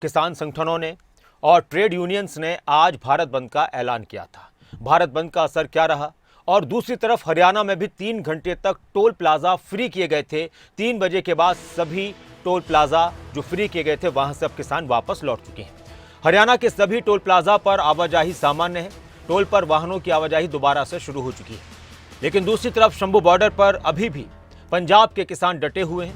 किसान संगठनों ने और ट्रेड यूनियंस ने आज भारत बंद का ऐलान किया था। भारत बंद का असर क्या रहा? और दूसरी तरफ हरियाणा में भी 3 घंटे तक टोल प्लाजा फ्री किए गए थे। 3 बजे के बाद सभी टोल प्लाजा जो फ्री किए गए थे वहां से अब किसान वापस लौट चुके हैं। हरियाणा के सभी टोल प्लाजा पर आवाजाही सामान्य है। टोल पर वाहनों की आवाजाही दोबारा से शुरू हो चुकी है। लेकिन दूसरी तरफ शंभू बॉर्डर पर अभी भी पंजाब के किसान डटे हुए हैं।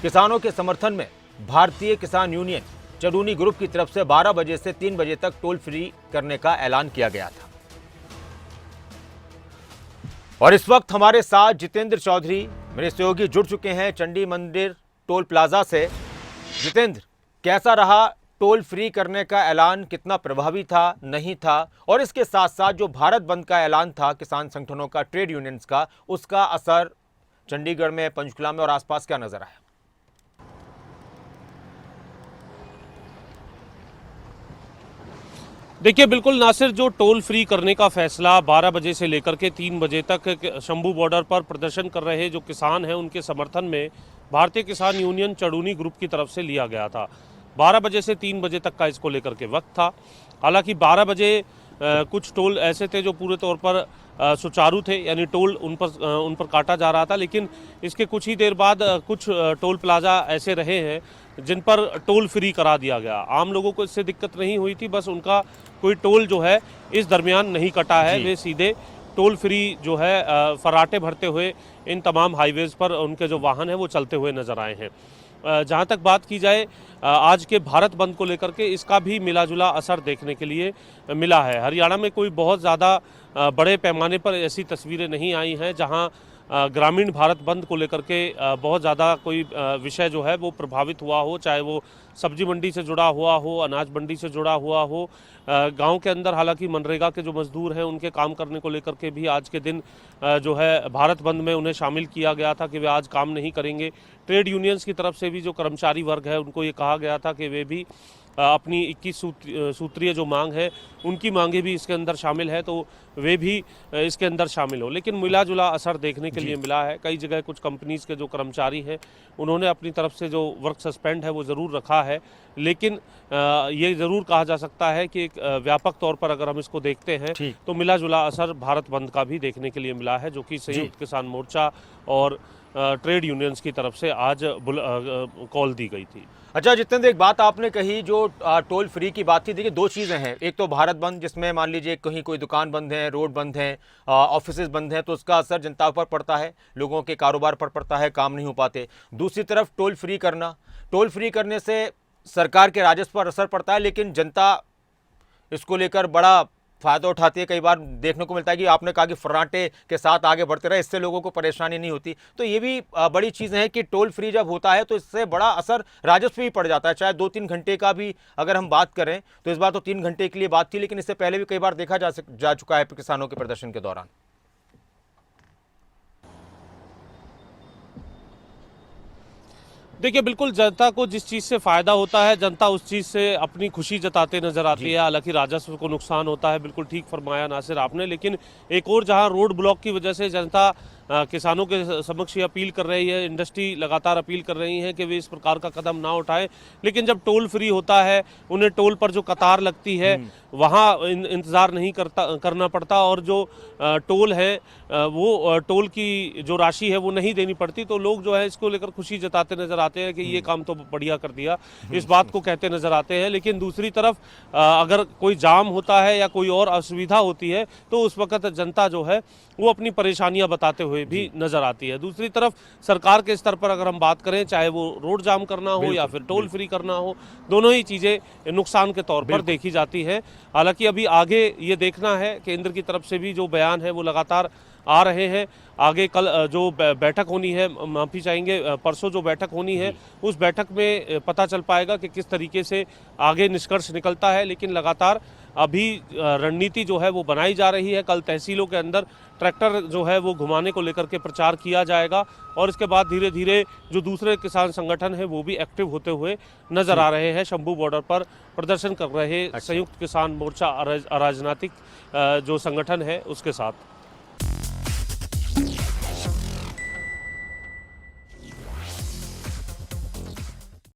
किसानों के समर्थन में भारतीय किसान यूनियन चरूनी ग्रुप की तरफ से 12 बजे से 3 बजे तक टोल फ्री करने का ऐलान किया गया था। और इस वक्त हमारे साथ जितेंद्र चौधरी मेरे सहयोगी जुड़ चुके हैं चंडी मंदिर टोल प्लाजा से। जितेंद्र, कैसा रहा टोल फ्री करने का ऐलान? कितना प्रभावी था, नहीं था? और इसके साथ साथ जो भारत बंद का ऐलान था किसान संगठनों का, ट्रेड यूनियंस का, उसका असर चंडीगढ़ में, पंचकुला में और आसपास क्या नजर आया? देखिए, बिल्कुल नासिर, जो टोल फ्री करने का फैसला 12 बजे से लेकर के 3 बजे तक शंभू बॉर्डर पर प्रदर्शन कर रहे जो किसान हैं उनके समर्थन में भारतीय किसान यूनियन चरूनी ग्रुप की तरफ से लिया गया था। 12 बजे से 3 बजे तक का इसको लेकर के वक्त था। हालांकि 12 बजे कुछ टोल ऐसे थे जो पूरे तौर पर सुचारू थे, यानी टोल उन पर काटा जा रहा था, लेकिन इसके कुछ ही देर बाद कुछ टोल प्लाजा ऐसे रहे हैं जिन पर टोल फ्री करा दिया गया। आम लोगों को इससे दिक्कत नहीं हुई थी, बस उनका कोई टोल जो है इस दरमियान नहीं कटा है। वे सीधे टोल फ्री जो है फराटे भरते हुए इन तमाम हाईवेज पर उनके जो वाहन हैं वो चलते हुए नजर आए हैं। जहाँ तक बात की जाए आज के भारत बंद को लेकर के, इसका भी मिलाजुला असर देखने के लिए मिला है। हरियाणा में कोई बहुत ज़्यादा बड़े पैमाने पर ऐसी तस्वीरें नहीं आई हैं जहाँ ग्रामीण भारत बंद को लेकर के बहुत ज़्यादा कोई विषय जो है वो प्रभावित हुआ हो, चाहे वो सब्जी मंडी से जुड़ा हुआ हो, अनाज मंडी से जुड़ा हुआ हो। गांव के अंदर हालांकि मनरेगा के जो मजदूर हैं उनके काम करने को लेकर के भी आज के दिन जो है भारत बंद में उन्हें शामिल किया गया था कि वे आज काम नहीं करेंगे। ट्रेड यूनियंस की तरफ से भी जो कर्मचारी वर्ग है उनको ये कहा गया था कि वे भी अपनी 21 सूत्रीय जो मांग है उनकी मांगे भी इसके अंदर शामिल है, तो वे भी इसके अंदर शामिल हो। लेकिन मिला जुला असर देखने के लिए मिला है। कई जगह कुछ कंपनीज के जो कर्मचारी हैं उन्होंने अपनी तरफ से जो वर्क सस्पेंड है वो ज़रूर रखा है, लेकिन ये ज़रूर कहा जा सकता है कि एक व्यापक तौर पर अगर हम इसको देखते हैं तो मिला जुला असर भारत बंद का भी देखने के लिए मिला है, जो कि संयुक्त किसान मोर्चा और ट्रेड यूनियंस की तरफ से आज कॉल दी गई थी। अच्छा जितेंद्र, एक बात आपने कही जो टोल फ्री की बात थी। देखिए, दो चीज़ें हैं। एक तो भारत बंद जिसमें मान लीजिए कहीं कोई दुकान बंद है, रोड बंद है, ऑफिसेज बंद हैं, तो उसका असर जनता पर पड़ता है, लोगों के कारोबार पर पड़ता है, काम नहीं हो पाते। दूसरी तरफ टोल फ्री करने से सरकार के राजस्व पर असर पड़ता है, लेकिन जनता इसको लेकर बड़ा फ़ायदा उठाती है। कई बार देखने को मिलता है कि आपने कहा कि फर्राटे के साथ आगे बढ़ते रहे, इससे लोगों को परेशानी नहीं होती। तो ये भी बड़ी चीज़ है कि टोल फ्री जब होता है तो इससे बड़ा असर राजस्व भी पड़ जाता है। चाहे 2-3 घंटे का भी अगर हम बात करें तो इस बार तो 3 घंटे के लिए बात थी, लेकिन इससे पहले भी कई बार देखा जा चुका है किसानों के प्रदर्शन के दौरान। देखिए, बिल्कुल जनता को जिस चीज़ से फ़ायदा होता है जनता उस चीज़ से अपनी खुशी जताते नज़र आती है। हालांकि राजस्व को नुकसान होता है, बिल्कुल ठीक फरमाया नासिर आपने। लेकिन एक और जहां रोड ब्लॉक की वजह से जनता किसानों के समक्ष ये अपील कर रही है, इंडस्ट्री लगातार अपील कर रही है कि वे इस प्रकार का कदम ना उठाएं। लेकिन जब टोल फ्री होता है उन्हें टोल पर जो कतार लगती है वहाँ इंतज़ार नहीं करना पड़ता, और जो टोल है वो टोल की जो राशि है वो नहीं देनी पड़ती। तो लोग जो है इसको लेकर खुशी जताते नज़र आते हैं कि ये काम तो बढ़िया कर दिया, इस बात को कहते नज़र आते हैं। लेकिन दूसरी तरफ अगर कोई जाम होता है या कोई और असुविधा होती है तो उस वक्त जनता जो है वो अपनी परेशानियां बताते हुए भी नजर आती है। दूसरी तरफ सरकार के स्तर पर अगर हम बात करें, चाहे वो रोड जाम करना हो या फिर टोल फ्री करना हो, दोनों ही चीज़ें नुकसान के तौर पर देखी जाती हैं। हालांकि अभी आगे ये देखना है, केंद्र की तरफ से भी जो बयान है वो लगातार आ रहे हैं। आगे कल जो बैठक होनी है, माफ़ी चाहेंगे, परसों जो बैठक होनी है उस बैठक में पता चल पाएगा कि किस तरीके से आगे निष्कर्ष निकलता है। लेकिन लगातार अभी रणनीति जो है वो बनाई जा रही है। कल तहसीलों के अंदर ट्रैक्टर जो है वो घुमाने को लेकर के प्रचार किया जाएगा, और इसके बाद धीरे धीरे जो दूसरे किसान संगठन है वो भी एक्टिव होते हुए नजर आ रहे हैं शंभू बॉर्डर पर प्रदर्शन कर रहे संयुक्त किसान मोर्चा अराजनीतिक जो संगठन है उसके साथ।